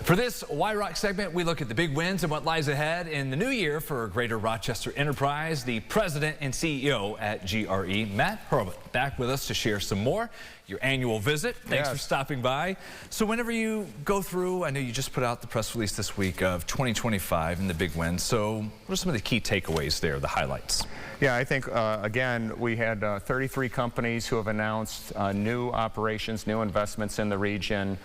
For this ROC segment, we look at the big wins and what lies ahead in the new year for Greater Rochester Enterprise. The president and CEO at GRE, Matt Hurlbut, back with us to share some more. Your annual visit. Thanks for stopping by. So whenever you go through, I know you just put out the press release this week of 2025 and the big wins. So what are some of the key takeaways there, the highlights? Yeah, I think, again, we had 33 companies who have announced new operations, new investments in the region,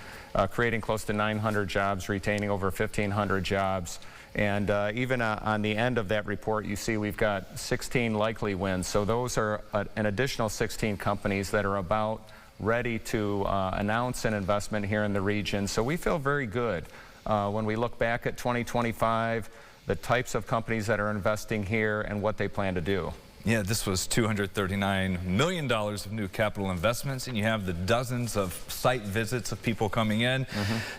creating close to 900 jobs, retaining over 1,500 jobs. And even on the end of that report, you see we've got 16 likely wins. So those are an additional 16 companies that are about ready to announce an investment here in the region. So we feel very good when we look back at 2025, the types of companies that are investing here and what they plan to do. Yeah, this was $239 million of new capital investments, and you have the dozens of site visits of people coming in.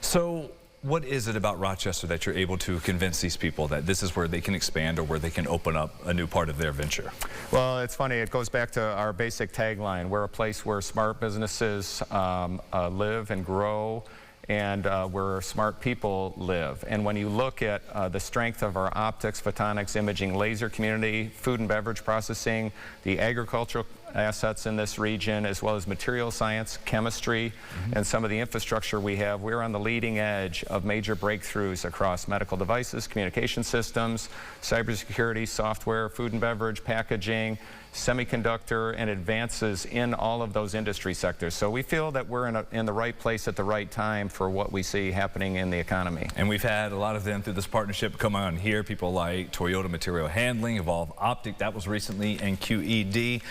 So what is it about Rochester that you're able to convince these people that this is where they can expand or where they can open up a new part of their venture? Well, it's funny. It goes back to our basic tagline. We're a place where smart businesses live and grow, and where smart people live. And when you look at the strength of our optics, photonics, imaging, laser community, food and beverage processing, the agricultural assets in this region, as well as material science, chemistry, and some of the infrastructure we have, we're on the leading edge of major breakthroughs across medical devices, communication systems, cybersecurity, software, food and beverage, packaging, semiconductor, and advances in all of those industry sectors. So we feel that we're in the right place at the right time for what we see happening in the economy. And we've had a lot of them through this partnership come on here, people like Toyota Material Handling, Evolve Optic, that was recently, and QED.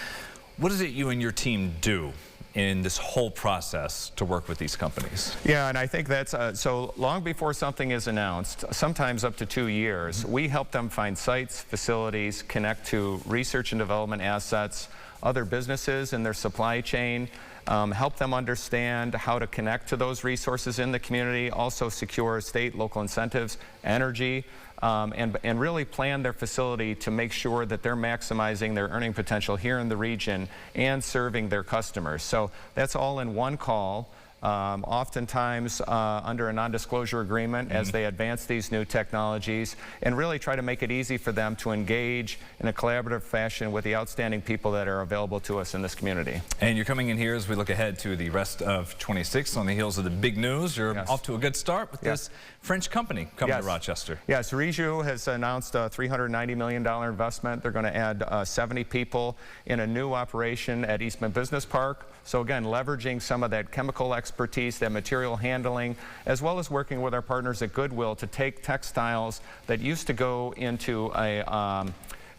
What is it you and your team do in this whole process to work with these companies? Yeah, and I think that's, so long before something is announced, sometimes up to 2 years, we help them find sites, facilities, connect to research and development assets, other businesses in their supply chain, help them understand how to connect to those resources in the community, also secure state, local incentives, energy, and really plan their facility to make sure that they're maximizing their earning potential here in the region and serving their customers. So that's all in one call. Oftentimes under a non-disclosure agreement as they advance these new technologies, and really try to make it easy for them to engage in a collaborative fashion with the outstanding people that are available to us in this community. And you're coming in here as we look ahead to the rest of 26 on the heels of the big news. You're off to a good start with this French company coming to Rochester. Yes, Reju has announced a $390 million investment. They're going to add 70 people in a new operation at Eastman Business Park. So again, leveraging some of that chemical expertise, that material handling, as well as working with our partners at Goodwill to take textiles that used to go into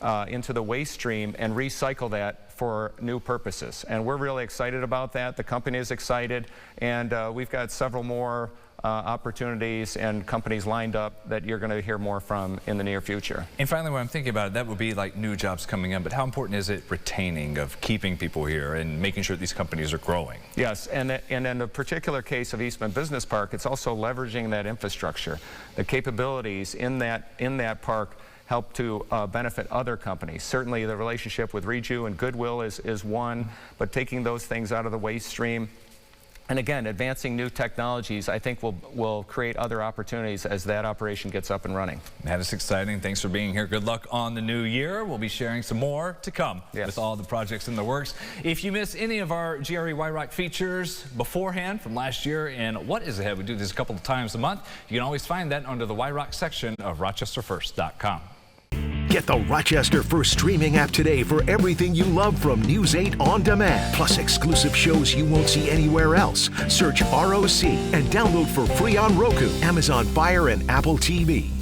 the waste stream and recycle that for new purposes. And we're really excited about that. The company is excited, and we've got several more opportunities and companies lined up that you're going to hear more from in the near future. And finally, when I'm thinking about it, that would be like new jobs coming in, but how important is it retaining, of keeping people here and making sure these companies are growing? Yes, and in the particular case of Eastman Business Park, it's also leveraging that infrastructure. The capabilities in that park help to benefit other companies. Certainly the relationship with Reju and Goodwill is one, but taking those things out of the waste stream, and again, advancing new technologies, I think will create other opportunities as that operation gets up and running. That is exciting. Thanks for being here. Good luck on the new year. We'll be sharing some more to come with all the projects in the works. If you miss any of our GRE ROC features beforehand from last year and what is ahead, we do this a couple of times a month. You can always find that under the ROC section of rochesterfirst.com. Get the Rochester First streaming app today for everything you love from News 8 on demand, plus exclusive shows you won't see anywhere else. Search ROC and download for free on Roku, Amazon Fire, and Apple TV.